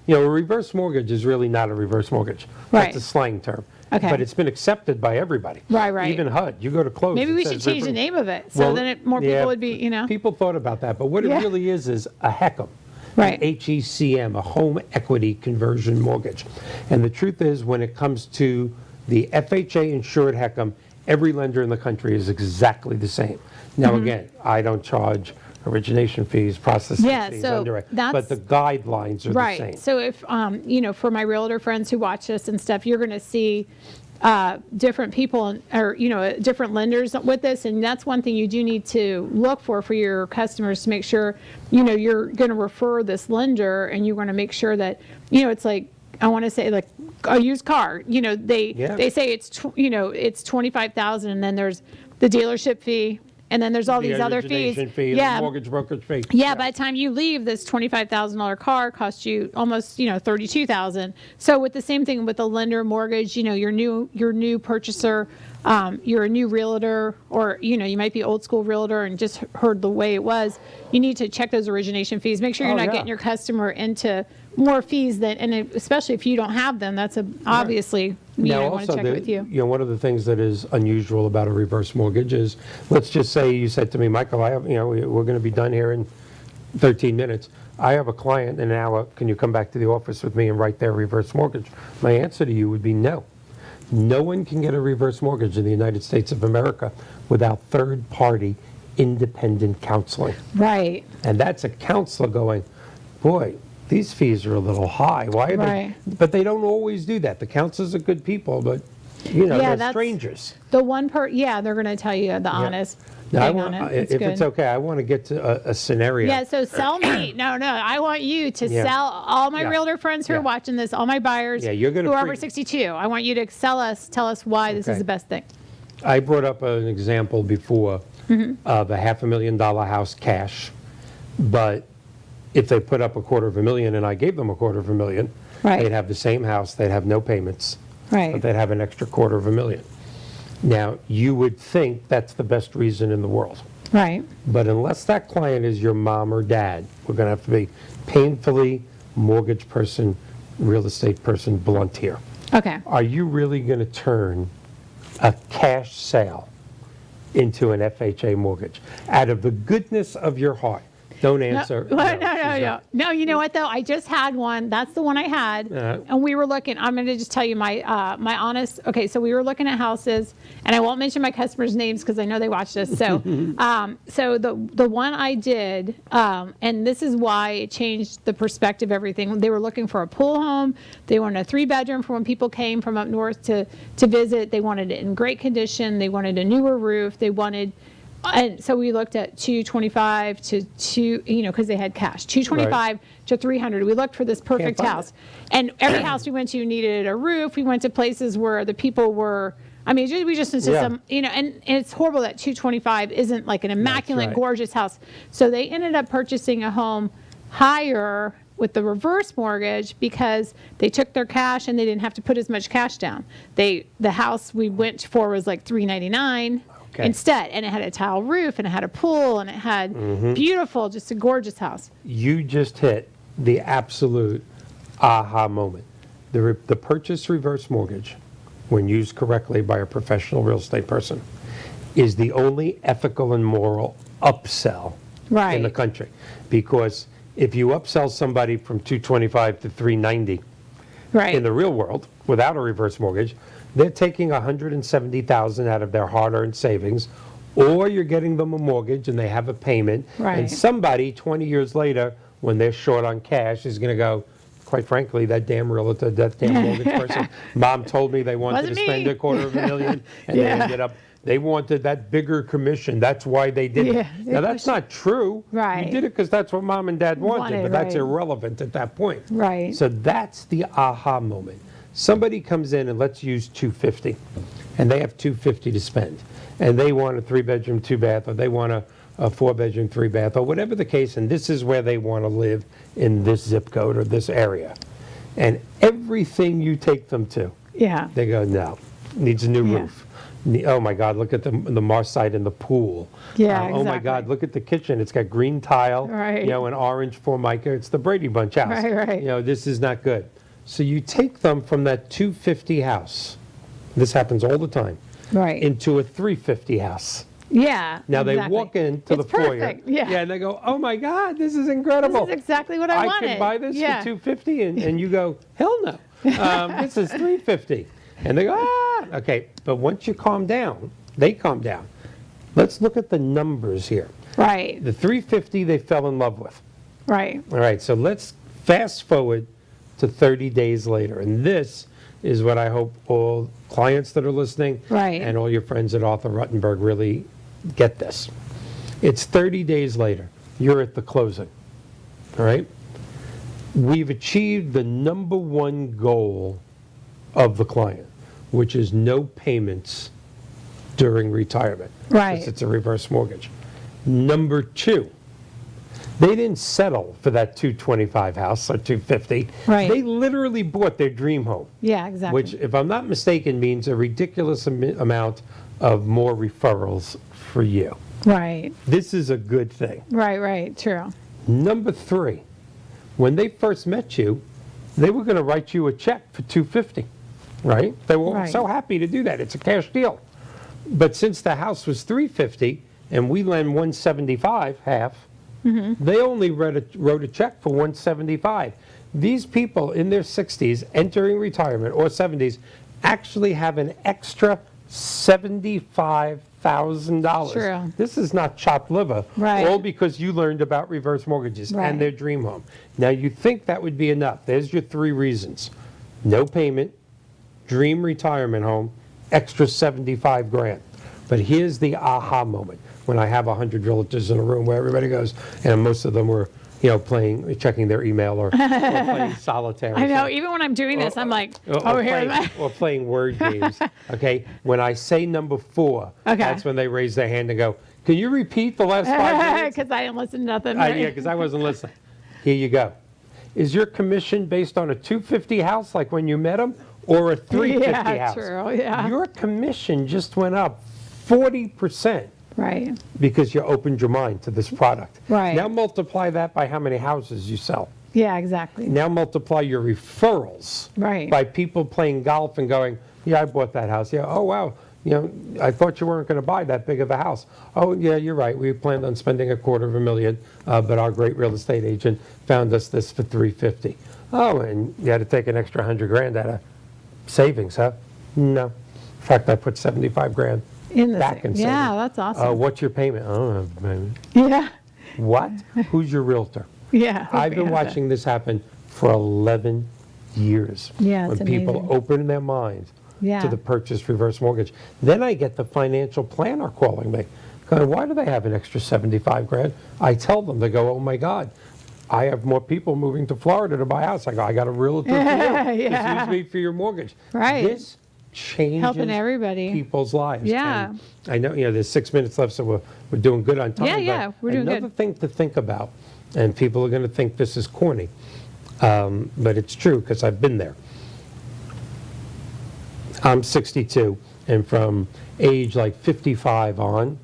a reverse mortgage is really not a reverse mortgage. Right. That's a slang term. Okay. But it's been accepted by everybody. Right. Even HUD. You go to close. Maybe it we says should change the reverse- name of it, so Well, then more people yeah, would be, People thought about that, but what Yeah. it really is a HECM. Right. An HECM, a home equity conversion mortgage. And the truth is, when it comes to the FHA insured HECM, every lender in the country is exactly the same. Now, Mm-hmm. again, I don't charge origination fees, processing Yeah, fees, so underwriting, that's- but the guidelines are the same. Right. So if, for my realtor friends who watch this and stuff, you're going to see different people or, different lenders with this. And that's one thing you do need to look for your customers to make sure, you're going to refer this lender and you're going to make sure that, it's like, I want to say like a used car, they say it's, it's 25,000 and then there's the dealership fee. And then there's all The these other fees. origination fee, Yeah. the mortgage brokerage fee. Yeah, by the time you leave, this $25,000 car costs you almost, $32,000. So with the same thing with the lender mortgage, your new purchaser, you're a new realtor, or you might be old school realtor and just heard the way it was. You need to check those origination fees. Make sure you're Oh, not yeah. getting your customer into more fees especially if you don't have them. That's obviously Now, want to also, check it with you. one of the things that is unusual about a reverse mortgage is, let's just say you said to me, Michael, I have, we're going to be done here in 13 minutes. I have a client in an hour. Can you come back to the office with me and write their reverse mortgage? My answer to you would be no. No one can get a reverse mortgage in the United States of America without third-party independent counseling. Right. And that's a counselor going, boy, these fees are a little high. Why are Right. they? But they don't always do that. The counselors are good people, but Yeah, they're that's- strangers. The one they're going to tell you the honest Now, thing on it. It's if good. it's okay, I want to get to a scenario. Yeah, so sell me. No, I want you to Yeah. sell all my Yeah. realtor friends who Yeah. are watching this, all my buyers Yeah, you're gonna who are pre- over 62. I want you to tell us why this is Okay. the best thing. I brought up an example before Mm-hmm. of a $500,000 house cash, but if they put up $250,000 and I gave them $250,000, Right. they'd have the same house, they'd have no payments, Right. but they'd have an extra $250,000. Now, you would think that's the best reason in the world. Right. But unless that client is your mom or dad, we're going to have to be painfully mortgage person, real estate person blunt here. Okay. Are you really going to turn a cash sale into an FHA mortgage out of the goodness of your heart? Don't answer. No, she's no. not. No, you know what though? I just had one. That's the one I had. And we were looking, I'm going to just tell you my honest, okay, so we were looking at houses, and I won't mention my customers' names because I know they watched us. So, so the one I did, and this is why it changed the perspective of everything. They were looking for a pool home. They wanted a 3-bedroom for when people came from up north to visit. They wanted it in great condition. They wanted a newer roof. They wanted, and so we looked at 225 to because they had cash, 225 to 300. We looked for this perfect house, and every house we went to needed a roof. We went to places where the people were. I mean, we just into some, and it's horrible that 225 isn't like an immaculate, gorgeous house. So they ended up purchasing a home higher with the reverse mortgage because they took their cash and they didn't have to put as much cash down. The house we went for was like $399 instead, and it had a tile roof and it had a pool and it had beautiful, just a gorgeous house. You just hit the absolute aha moment. The purchase reverse mortgage, when used correctly by a professional real estate person, is the only ethical and moral upsell in the country. Because if you upsell somebody from 225 to 390 in the real world without a reverse mortgage, they're taking $170,000 out of their hard-earned savings, or you're getting them a mortgage and they have a payment, and somebody 20 years later, when they're short on cash, is going to go, quite frankly, that damn realtor, that damn mortgage person, mom told me they wanted to spend $250,000, and they ended up, they wanted that bigger commission. That's why they did it. Now, that's not true. You did it because that's what mom and dad wanted, but that's irrelevant at that point. So that's the aha moment. Somebody comes in and let's use $250, and they have $250 to spend, and they want a 3-bedroom, 2-bath, or they want a 4-bedroom, 3-bath, or whatever the case, and this is where they want to live in this zip code or this area. And everything you take them to, they go, no, needs a new roof. Oh my God, look at the Marside in the pool. Oh my God, look at the kitchen. It's got green tile, and orange Formica. It's the Brady Bunch house. This is not good. So you take them from that 250 house, this happens all the time, into a 350 house. Now they walk into the foyer, and they go, "Oh my God, this is incredible! This is exactly what I wanted. I can buy this for $250," and you go, "Hell no, this is $350," and they go, "Ah, okay." But once you calm down, they calm down. Let's look at the numbers here. The $350 they fell in love with. All right. So let's fast forward to 30 days later, and this is what I hope all clients that are listening and all your friends at Arthur Rutenberg really get this. It's 30 days later. You're at the closing. All right? We've achieved the number one goal of the client, which is no payments during retirement. Since it's a reverse mortgage. Number 2, they didn't settle for that 225 house or 250. They literally bought their dream home. Which, if I'm not mistaken, means a ridiculous amount of more referrals for you. This is a good thing. True. Number 3, when they first met you, they were going to write you a check for $250. They were so happy to do that. It's a cash deal. But since the house was $350 and we lend $175, half, they only wrote a check for $175. These people in their 60s entering retirement or 70s actually have an extra $75,000. This is not chopped liver, all because you learned about reverse mortgages and their dream home. Now you think that would be enough. There's your 3 reasons. No payment, dream retirement home, extra $75,000. But here's the aha moment. When I have 100 realtors in a room where everybody goes, and most of them were, checking their email or playing solitaire. I know, even when I'm doing this, I'm like, or playing word games. Okay, when I say number 4, that's when they raise their hand and go, "Can you repeat the last 5 minutes?" Because I didn't listen to nothing. Yeah, because I wasn't listening. Here you go. Is your commission based on a 250 house like when you met them, or a 350 house? Your commission just went up 40%. Because you opened your mind to this product. Now multiply that by how many houses you sell. Now multiply your referrals by people playing golf and going, "Yeah, I bought that house. Yeah, oh wow, I thought you weren't going to buy that big of a house. Oh, yeah, you're right. We planned on spending $250,000, but our great real estate agent found us this for $350,000. Oh, and you had to take an extra $100,000 out of savings, huh? No. In fact, I put $75,000 back in savings. Yeah, that's awesome. What's your payment? I don't have a payment. Yeah. What? Who's your realtor? Yeah. I've been watching this happen for 11 years. Yeah, it's when people amazing. open their minds Yeah. to the purchase reverse mortgage. Then I get the financial planner calling me, going, why do they have an extra $75,000? I tell them, they go, oh my God, I have more people moving to Florida to buy a house. I go, I got a realtor for you. Yeah. Just use me for your mortgage. Right. This changes Helping everybody. people's lives. Yeah. And I know, there's 6 minutes left, so we're doing good on time. Yeah, but we're doing good. Another thing to think about, and people are going to think this is corny, but it's true because I've been there. I'm 62, and from age like 55 on,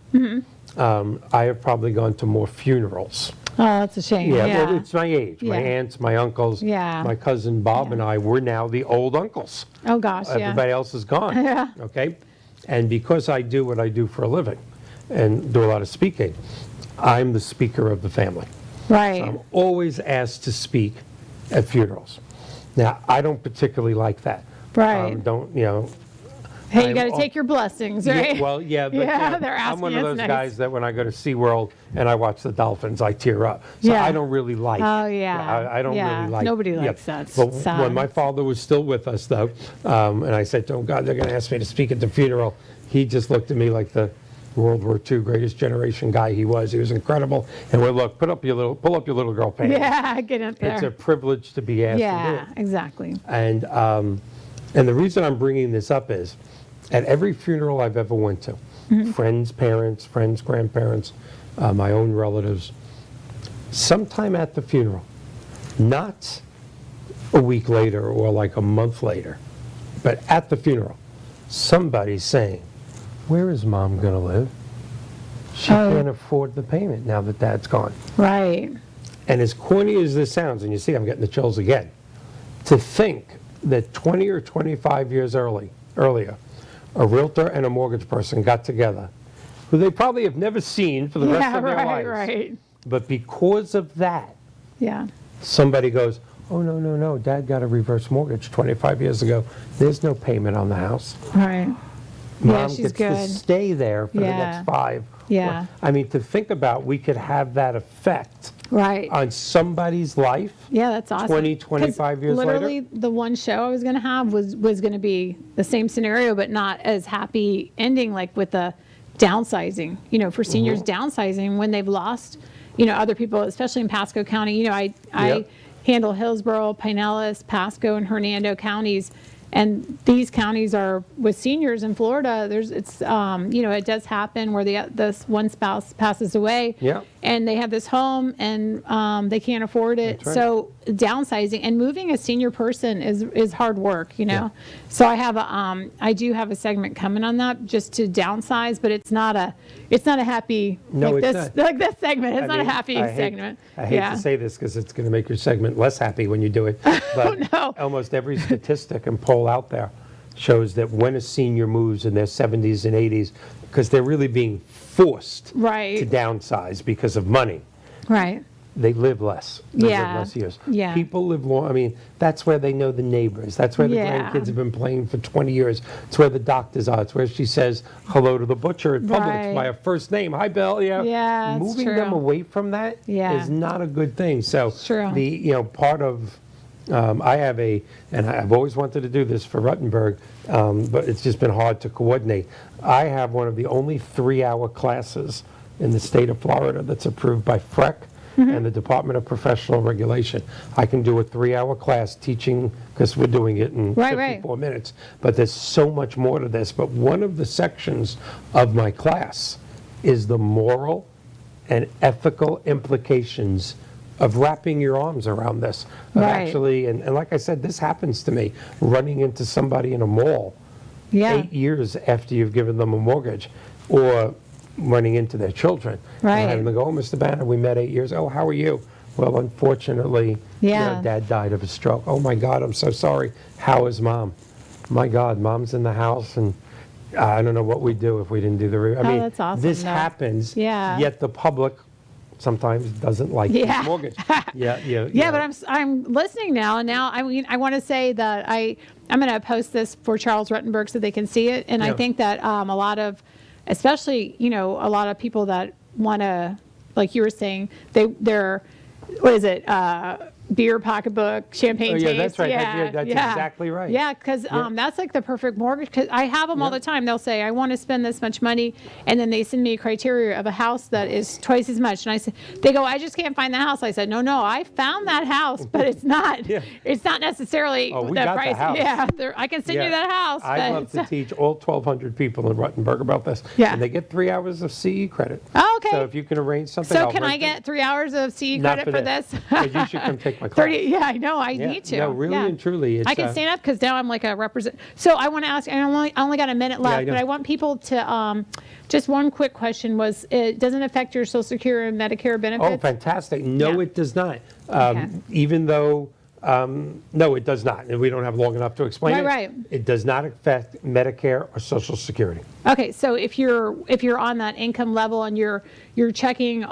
I have probably gone to more funerals. Oh, that's a shame. Yeah, Yeah. well, it's my age. My Yeah. aunts, my uncles, Yeah. my cousin Bob and I, we're now the old uncles. Oh, gosh, yeah. Everybody else is gone. Yeah. Okay? And because I do what I do for a living and do a lot of speaking, I'm the speaker of the family. Right. I'm always asked to speak at funerals. Now, I don't particularly like that. Right. Hey, you I'm got to all- take your blessings, right? Yeah, well, yeah, but Yeah, they're I'm one asking of us those next. guys that when I go to SeaWorld and I watch the dolphins, I tear up. So Yeah. I don't really like. Oh, yeah. I don't Yeah. really like. Nobody likes that. It's But sad. when my father was still with us, though, and I said to him, God, they're going to ask me to speak at the funeral, he just looked at me like the World War II greatest generation guy he was. He was incredible. And we look, pull up your little girl pants. Yeah, get up there. It's a privilege to be asked to do Yeah, it. exactly. And the reason I'm bringing this up is, at every funeral I've ever went to, friends' parents, friends' grandparents, my own relatives, sometime at the funeral, not a week later or like a month later, but at the funeral, somebody's saying, where is mom going to live? She can't afford the payment now that dad's gone. Right. And as corny as this sounds, and you see I'm getting the chills again, to think that 20 or 25 years earlier, a realtor and a mortgage person got together, who they probably have never seen for the rest of their lives. Right. But because of that, Yeah. somebody goes, oh, no, Dad got a reverse mortgage 25 years ago. There's no payment on the house. Right. Mom she's gets to good. stay there for the Yeah. next 5. Yeah. I mean, to think about, we could have that effect Right. on somebody's life. Yeah, that's awesome. 20, 'Cause 25 years later? literally, the one show I was going to have was going to be the same scenario, but not as happy ending, like with the downsizing. For seniors downsizing when they've lost, other people, especially in Pasco County. I Yep. handle Hillsborough, Pinellas, Pasco, and Hernando counties. And these counties are with seniors in Florida. It does happen where this one spouse passes away, Yep. and they have this home and they can't afford it. That's right. So downsizing and moving a senior person is hard work, So I do have a segment coming on that just to downsize, but it's not a happy No, like it's this not. like this segment. It's I not mean, a happy segment. I hate to say this because it's going to make your segment less happy when you do it. But no. almost every statistic and poll out there shows that when a senior moves in their 70s and 80s, because they're really being forced Right. to downsize because of money, Right. they live less. They Yeah. live less years. Yeah. People live long. I mean, that's where they know the neighbors. That's where the Yeah. grandkids have been playing for 20 years. It's where the doctors are. It's where she says hello to the butcher at Publix Right. by her first name. Hi, Bill. Yeah. Yeah, it's Moving them true. away from that Yeah. is not a good thing. So True. part of I have and I've always wanted to do this for Rutenberg, but it's just been hard to coordinate. I have one of the only 3-hour classes in the state of Florida that's approved by FREC and the Department of Professional Regulation. I can do a 3-hour class teaching, because we're doing it in Right, 54 minutes, but there's so much more to this. But one of the sections of my class is the moral and ethical implications of wrapping your arms around this. Of Right. actually, and like I said, this happens to me, running into somebody in a mall Yeah. 8 years after you've given them a mortgage, or running into their children. Right. And having to go, oh, Mr. Banner, we met 8 years. Oh, how are you? Well, unfortunately, Yeah. Dad died of a stroke. Oh, my God, I'm so sorry. How is Mom? My God, Mom's in the house, and I don't know what we'd do if we didn't do the. I mean, that's awesome, this though. happens. Yeah. Yet the public sometimes doesn't like this Yeah. mortgage. Yeah, but I'm listening now, and now I mean I want to say that I'm going to post this for Charles Rutenberg so they can see it, and I Yeah. think that a lot of, especially a lot of people that want to, like you were saying, they're what is it? Beer pocketbook, champagne Oh, yeah, taste. that's right. That's exactly right. Yeah, because that's like the perfect mortgage. Because I have them all the time. They'll say, "I want to spend this much money," and then they send me a criteria of a house that is twice as much. And I said, "They go, I just can't find the house." I said, "No, I found that house, but it's not. Yeah. It's not necessarily Oh, we the got the price. house. Yeah, I can send you that house." I'd but love to teach all 1,200 people in Rutenberg about this. Yeah. And they get 3 hours of CE credit. Oh, okay. So if you can arrange something. So I'll can I rent get 3 hours of CE Not credit for this? But you should come take my class. 30. Yeah, I know. I need to. No, really Yeah. and truly. It's, I can stand up because now I'm like a represent. So I want to ask. I only got a minute left, I know. but I want people to. Just one quick question was: it doesn't affect your Social Security and Medicare benefits? Oh, fantastic. No, Yeah. it does not. Okay. Even though, no, it does not. And we don't have long enough to explain it. Right. It does not affect Medicare or Social Security. Okay, so if you're on that income level and you're checking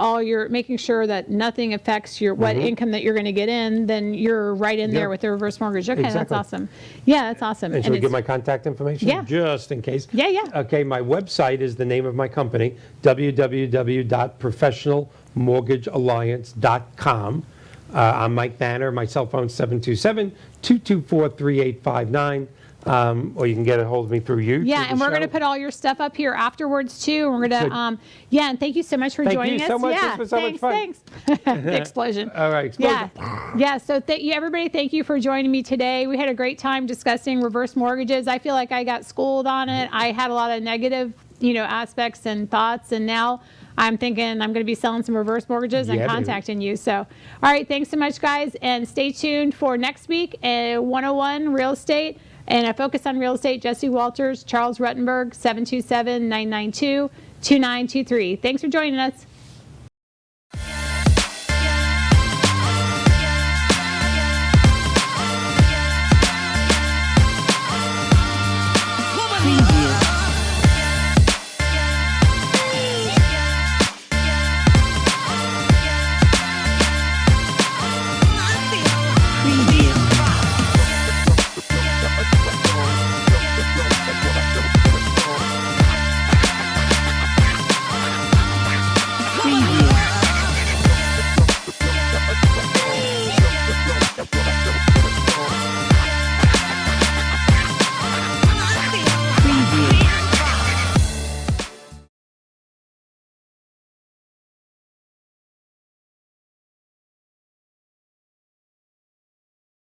making sure that nothing affects your what income that you're going to get in, then you're right in there Yeah. with the reverse mortgage. Okay, that's Exactly. awesome. Yeah, that's awesame. And should we it's- give my contact information? Yeah. Just in case. Yeah. Okay, my website is the name of my company, www.professionalmortgagealliance.com. I'm Mike Banner. My cell phone is 727-224-3859. Or you can get a hold of me through you. Yeah, and we're going to put all your stuff up here afterwards too. And we're going to, and thank you so much for Thank joining you us. so much. Yeah, This was so much thanks, fun. thanks. The explosion. All right, Yeah, explosion. yeah. So everybody, thank you for joining me today. We had a great time discussing reverse mortgages. I feel like I got schooled on it. I had a lot of negative, aspects and thoughts, and now I'm thinking I'm going to be selling some reverse mortgages and Yeah, baby. contacting you. So, all right, thanks so much, guys, and stay tuned for next week. 101 Real Estate. And a focus on real estate, Jessie Walters, Charles Rutenberg, 727-992-2923. Thanks for joining us.